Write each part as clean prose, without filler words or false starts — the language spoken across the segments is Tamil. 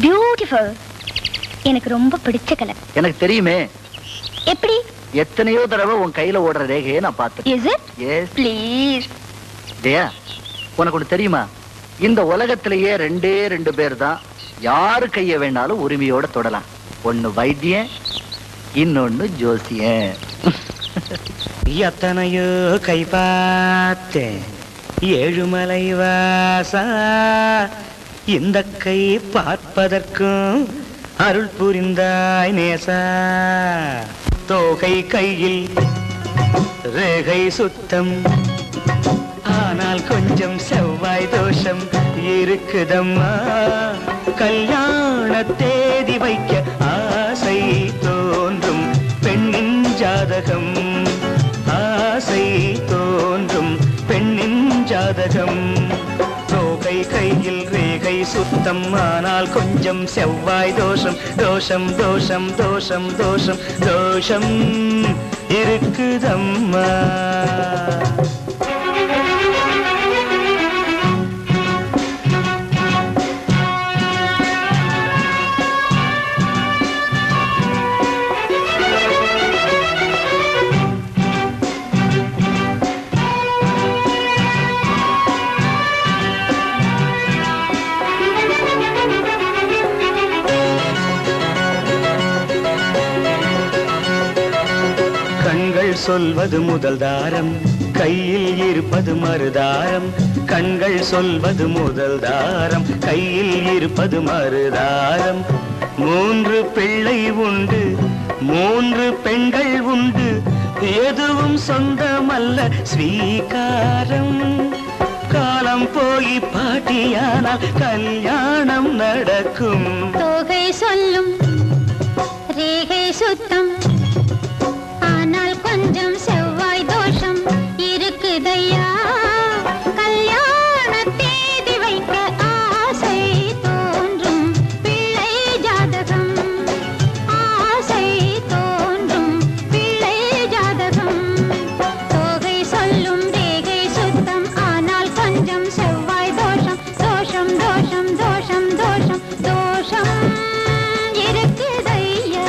பியூட்டிஃபுல். எனக்கு ரொம்ப பிடிச்ச கலர். எனக்கு தெரியுமே. எப்படி? எத்தனையோ தடவை உன் கையில ஓடுற ரேகையை நான் பார்த்தேன். Is it? Yes. Please. Jaya, உனக்கு ஒண்ணு தெரியுமா? இந்த உலகத்திலேயே ரெண்டே ரெண்டு பேர் தான் யாரு கைய வேணாலும் உரிமையோட தொடலாம். ஒன்னு வைத்தியன், இன்னொன்னு ஜோசியன். எத்தனையோ கை பார்த்தேன் ஏழுமலை வாசா, இந்த கை பார்ப்பதற்கும் அருள் புரிந்தாய் நேசா. தோகை கையில் ரேகை சுத்தம், ஆனால் கொஞ்சம் செவ்வாய் தோஷம் இருக்குதம்மா. கல்யாண தேதி வைக்க ஆசை தோன்றும் பெண்ணின் ஜாதகம், ஆசை தோன்றும் பெண்ணின் ஜாதகம். தோகை கையில் ரேகை சுத்தம், ஆனால் கொஞ்சம் செவ்வாய் தோஷம், தோஷம் தோஷம் தோஷம் தோஷம் தோஷம் இருக்குதம்மா. சொல்வது முதல் தாரம், கையில் இருப்பது மறுதாரம். கண்கள் சொல்வது முதல் தாரம், கையில் இருப்பது மறுதாரம். 3 பிள்ளை உண்டு, 3 பெண்கள் உண்டு, எதுவும் சொந்தமல்ல ஸ்வீகாரம். காலம் போய் பாட்டியானால் கல்யாணம் நடக்கும். தோகை சொல்லும் ரேகை சுத்தம், கொஞ்சம் செவ்வாய் தோஷம் இருக்குதையா. கல்யாண தேதி வைக்க ஆசை தோன்றும் பிள்ளை ஜாதகம், ஆசை தோன்றும் பிள்ளை ஜாதகம். தோகை சொல்லும் ரேகை சுத்தம், ஆனால் கொஞ்சம் செவ்வாய் தோஷம், தோஷம் தோஷம் தோஷம் தோஷம் தோஷம் இருக்குதையா.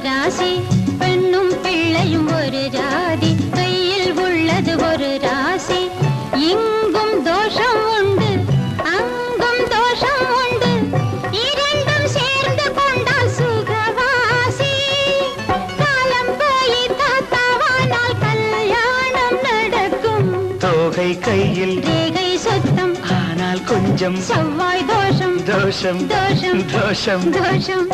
ராசி பெண்ணும் பிள்ளையும் ஒரு ஜாதி, கையில் உள்ளது ஒரு ராசி. இங்கும் தோஷம் உண்டு, அங்கும் தோஷம் உண்டு, இரண்டும் சேர்ந்து கொண்டால் சுகவாசி. காலம் போய் தாத்தாவானால் கல்யாணம் நடக்கும். தோகை கையில் ரேகை சுத்தம், ஆனால் கொஞ்சம் செவ்வாய் தோஷம், தோஷம் தோஷம் தோஷம் தோஷம்.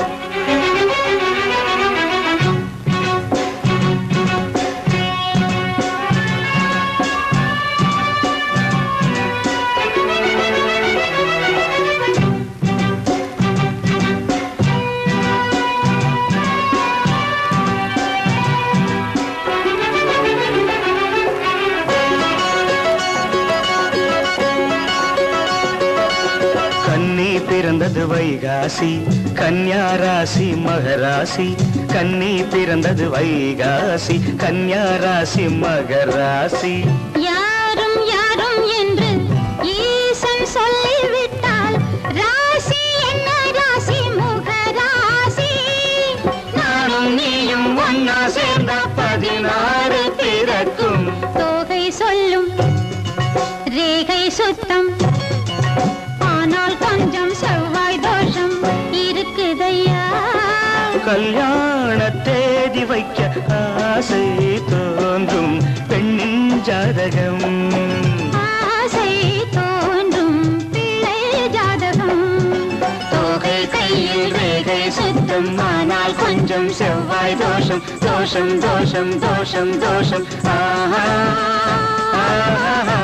பிறந்தது வைகாசி, கன்யா ராசி மகராசி. கன்னி பிறந்தது வைகாசி, கன்யா ராசி மகராசி. யாரும் யாரும் என்று ஈசன் சொல்லிவிட்டால் ராசி என்ன ராசி முகராசி. நானும் நீயும் ஒன்னா சேர்ந்த 16 பிறக்கும். தோகை சொல்லும் ரேகை சுத்தம், ஆனால் கொஞ்சம் செவ்வாய் தோஷம் இருக்குதையா. கல்யாண தேதி வைக்க ஆசை தோன்றும் பெண்ணின் ஜாதகம், ஆசை தோன்றும் பிள்ளை ஜாதகம். தோகை கையில் ரேகை சுத்தம், ஆனால் கொஞ்சம் செவ்வாய் தோஷம், தோஷம் தோஷம் தோஷம் தோஷம். ஆஹா ஆஹா.